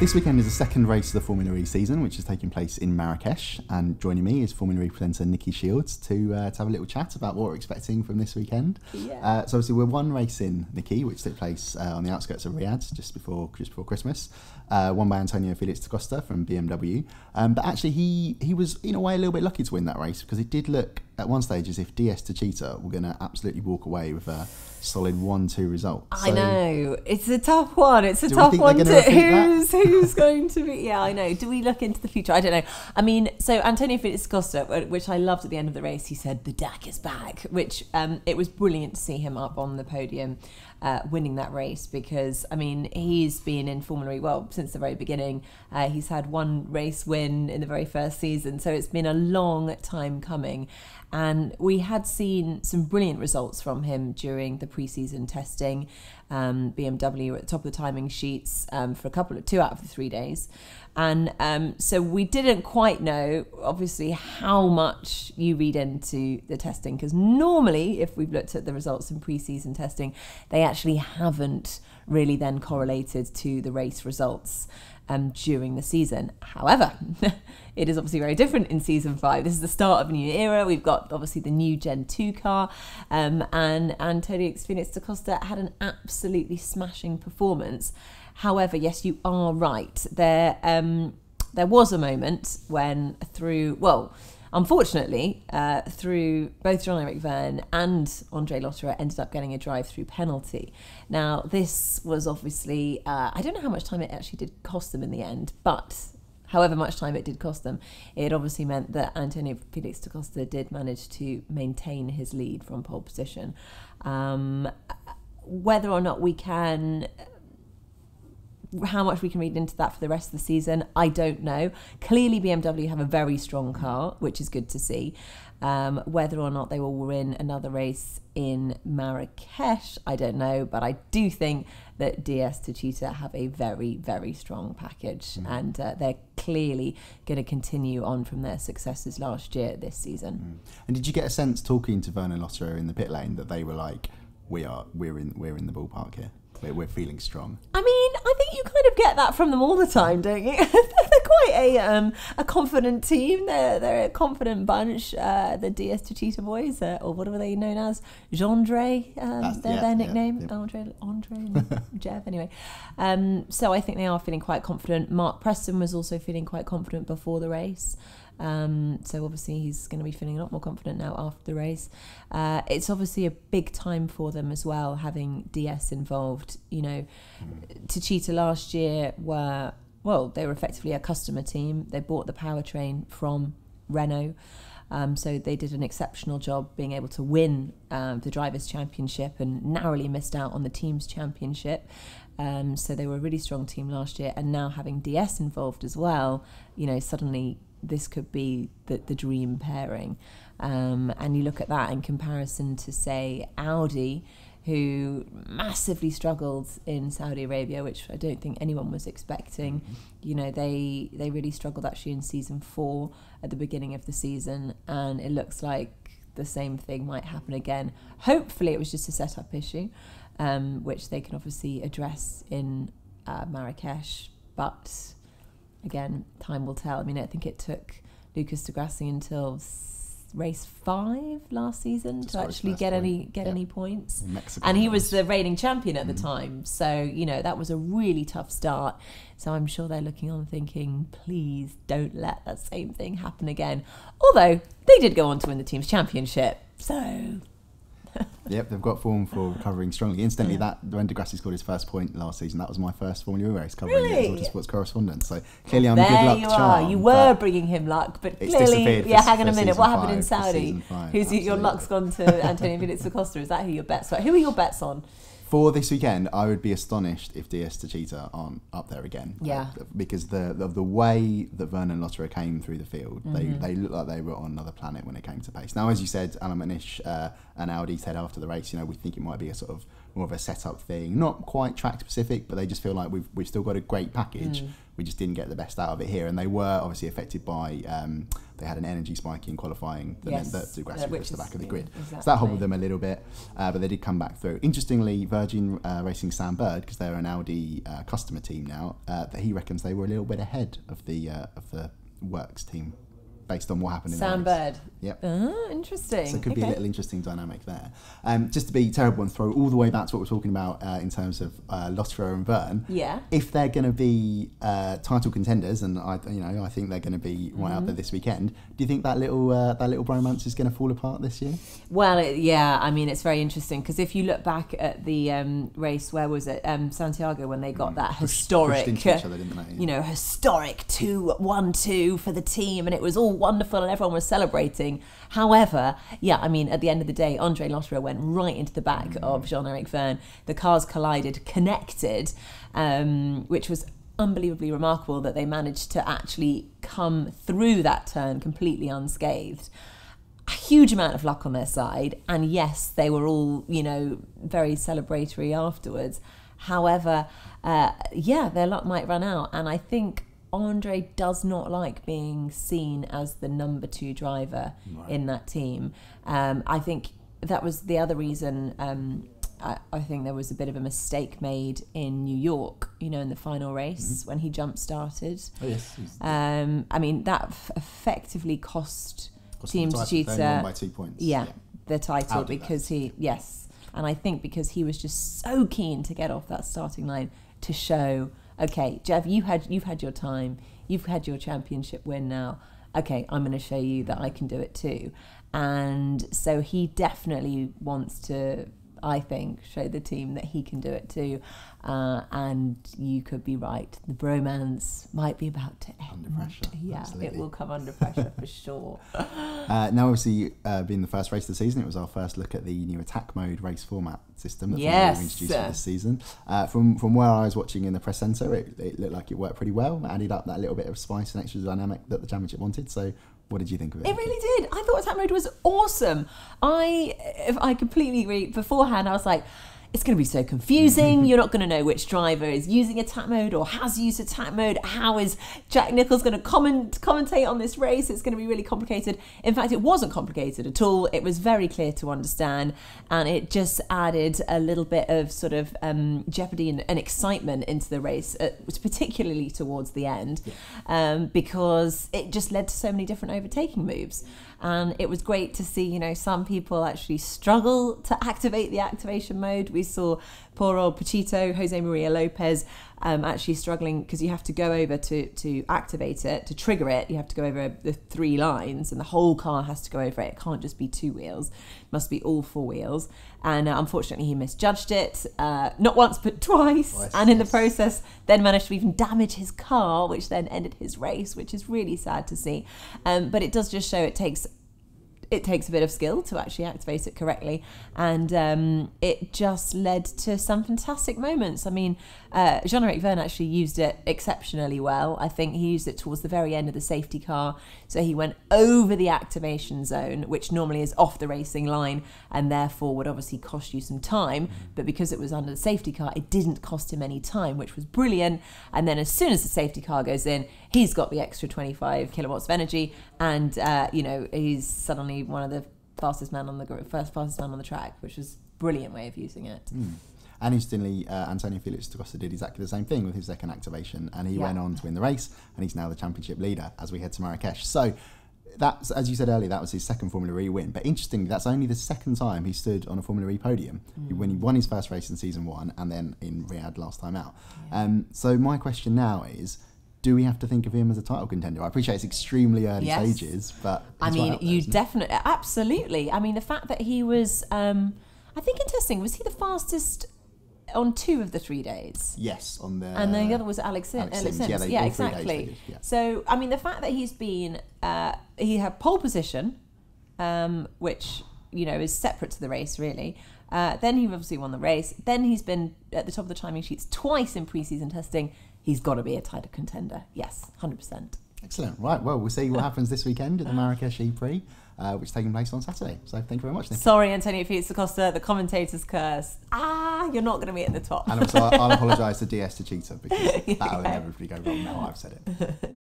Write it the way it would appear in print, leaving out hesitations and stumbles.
This weekend is the second race of the Formula E season, which is taking place in Marrakesh. And joining me is Formula E presenter Nicki Shields to have a little chat about what we're expecting from this weekend. Yeah. So obviously we're one race in, Nicki, which took place on the outskirts of Riyadh just before Christmas. Won by António Félix Da Costa from BMW. But actually he was in a way a little bit lucky to win that race, because it did look at one stage as if DS Techeetah were going to absolutely walk away with a solid 1-2 result. I know, it's a tough one. It's a Do we tough think one they're to gonna repeat who's going to be. Yeah, I know. Do we look into the future? I don't know. I mean, so António Félix Da Costa, which I loved at the end of the race, he said the DAC is back, which it was brilliant to see him up on the podium, winning that race, because I mean he's been in Formula E since the very beginning. He's had one race win in the very first season, so it's been a long time coming. And we had seen some brilliant results from him during the pre-season testing. BMW were at the top of the timing sheets for 2 out of the 3 days. And so we didn't quite know, obviously, how much you read into the testing, because normally, if we've looked at the results in pre-season testing, they actually haven't really then correlated to the race results during the season. However, it is obviously very different in season 5. This is the start of a new era. We've got obviously the new Gen 2 car, and António Félix Da Costa had an absolutely smashing performance. However, yes, you are right. There was a moment when unfortunately, through both Jean-Eric Vergne and Andre Lotterer ended up getting a drive-through penalty. Now, this was obviously, I don't know how much time it actually did cost them in the end, but however much time it did cost them, it obviously meant that António Félix Da Costa did manage to maintain his lead from pole position. Whether or not we can... how much we can read into that for the rest of the season, I don't know. Clearly BMW have a very strong car, which is good to see. Whether or not they will win another race in Marrakesh, I don't know, but I do think that DS Techeetah have a very, very strong package, and they're clearly going to continue on from their successes last year this season. And did you get a sense, talking to Vergne and Lotterer in the pit lane, that they were like, we're in the ballpark here? We're feeling strong. I mean, I think you kind of get that from them all the time, don't you? They're quite a confident team. They're a confident bunch. The DS Techeetah boys, or what are they known as? Gendre, their nickname. Yeah. Andre and Jeff, anyway. So I think they are feeling quite confident. Mark Preston was also feeling quite confident before the race. So obviously he's going to be feeling a lot more confident now after the race. It's obviously a big time for them as well, having DS involved. You know, Techeetah last year they were effectively a customer team. They bought the powertrain from Renault. So they did an exceptional job being able to win the Drivers' Championship and narrowly missed out on the Teams' Championship. So they were a really strong team last year, and now having DS involved as well, you know, suddenly this could be the dream pairing. And you look at that in comparison to, say, Audi, who massively struggled in Saudi Arabia, which I don't think anyone was expecting. You know, they really struggled actually in season 4 at the beginning of the season, and it looks like the same thing might happen again. Hopefully it was just a setup issue, which they can obviously address in Marrakesh, but again, time will tell. I mean, I think it took Lucas di Grassi until race 5 last season to actually get any points, and he was the reigning champion at the time. So you know, that was a really tough start. So I'm sure they're looking on thinking, please don't let that same thing happen again. Although they did go on to win the Teams' Championship, so. Yep, they've got form for recovering strongly. Incidentally, that when Di Grassi scored his first point last season, that was my first Formula E race covering it as Autosport's correspondent. So clearly, I'm a good luck charm. You were bringing him luck, but clearly, hang on a minute. What happened in Saudi? Your luck's gone to António Félix Da Costa? Is that who your bets are? Who are your bets on? For this weekend, I would be astonished if DS Techeetah aren't up there again. Yeah. Because of the way that Vergne and Lotterer came through the field, they looked like they were on another planet when it came to pace. Now, as you said, Alan Manish and Audi said after the race, you know, we think it might be a sort of more of a setup thing, not quite track specific, but they just feel like we've still got a great package. We just didn't get the best out of it here, and they were obviously affected by they had an energy spike in qualifying that meant that Degrassi was the back of the grid. Exactly. So that hobbled them a little bit, but they did come back through. Interestingly, Virgin Racing Sam Bird, because they're an Audi customer team now, that he reckons they were a little bit ahead of the Works team, based on what happened in Sam the race. Bird. Yep. Interesting. So it could be a little interesting dynamic there. Just to be terrible and throw all the way back to what we're talking about in terms of Lotterer and Vergne. Yeah. If they're going to be title contenders, and I think they're going to be right out there this weekend. Do you think that little bromance is going to fall apart this year? Well, I mean, it's very interesting because if you look back at the race, where was it? Santiago, when they got that historic, pushed into each other, didn't they? Historic 2-1-2 for the team, and it was all wonderful and everyone was celebrating. However, I mean, at the end of the day, Andre Lotterer went right into the back of Jean-Eric Vergne. The cars collided, connected, which was unbelievably remarkable that they managed to actually come through that turn completely unscathed. A huge amount of luck on their side, and yes, they were all, very celebratory afterwards. However, their luck might run out, and I think Andre does not like being seen as the number 2 driver in that team. I think that was the other reason. I think there was a bit of a mistake made in New York, in the final race when he jump started. Oh yes. I mean, that effectively cost Team Techeetah. They won by 2 points. The title because and I think because he was just so keen to get off that starting line to show, okay, Jeff, you've had your time, you've had your championship win now. Okay, I'm going to show you that I can do it too. And so he definitely wants to, I think, show the team that he can do it too. And you could be right. The bromance might be about to end. Under pressure. Yeah, absolutely. It will come under pressure for sure. Now, obviously, being the first race of the season, it was our first look at the new attack mode race format system that we've introduced for this season. From where I was watching in the press centre, it looked like it worked pretty well. It added up that little bit of spice and extra dynamic that the championship wanted. So what did you think of it? It really did. I thought attack mode was awesome. I completely agree. Beforehand, I was like, it's going to be so confusing. You're not going to know which driver is using attack mode or has used attack mode. How is Jack Nicholls going to commentate on this race? It's going to be really complicated. In fact, it wasn't complicated at all. It was very clear to understand, and it just added a little bit of sort of jeopardy and excitement into the race, particularly towards the end, because it just led to so many different overtaking moves. And it was great to see, some people actually struggle to activate the activation mode. We saw poor old Pachito, Jose Maria Lopez, actually struggling because you have to go over to activate it, to trigger it. You have to go over the 3 lines and the whole car has to go over it. It can't just be 2 wheels. It must be all 4 wheels. And unfortunately, he misjudged it, not once, but twice. And in the process, then managed to even damage his car, which then ended his race, which is really sad to see. But it does just show it takes a bit of skill to actually activate it correctly, and it just led to some fantastic moments. I mean, Jean-Eric Vergne actually used it exceptionally well. I think he used it towards the very end of the safety car, so he went over the activation zone, which normally is off the racing line and therefore would obviously cost you some time, but because it was under the safety car, it didn't cost him any time, which was brilliant. And then as soon as the safety car goes in, he's got the extra 25 kilowatts of energy, and he's suddenly one of the fastest man on the track, which was a brilliant way of using it. And interestingly, António Félix Da Costa did exactly the same thing with his second activation, and he went on to win the race, and he's now the championship leader as we head to Marrakesh. So that's, as you said earlier, that was his second Formula E win. But interestingly, that's only the second time he stood on a Formula E podium, when he won his first race in season 1 and then in Riyadh last time out. So my question now is, do we have to think of him as a title contender? I appreciate it's extremely early stages, but I mean, you definitely, absolutely. I mean, the fact that he was, I think interesting, was he the fastest on 2 of the 3 days? Yes, on the... And then the other was Alex Sims. Yeah, exactly. So, I mean, the fact that he's been, he had pole position, which, is separate to the race, really. Then he obviously won the race. Then he's been at the top of the timing sheets twice in pre-season testing. He's got to be a title contender. Yes, 100%. Excellent. Right, well, we'll see what happens this weekend at the Marrakesh Prix, which is taking place on Saturday. So thank you very much, Nick. Sorry, António Félix Da Costa, the commentator's curse. You're not going to be at the top. And also, I'll apologise to DS Techeetah because that will inevitably go wrong now I've said it.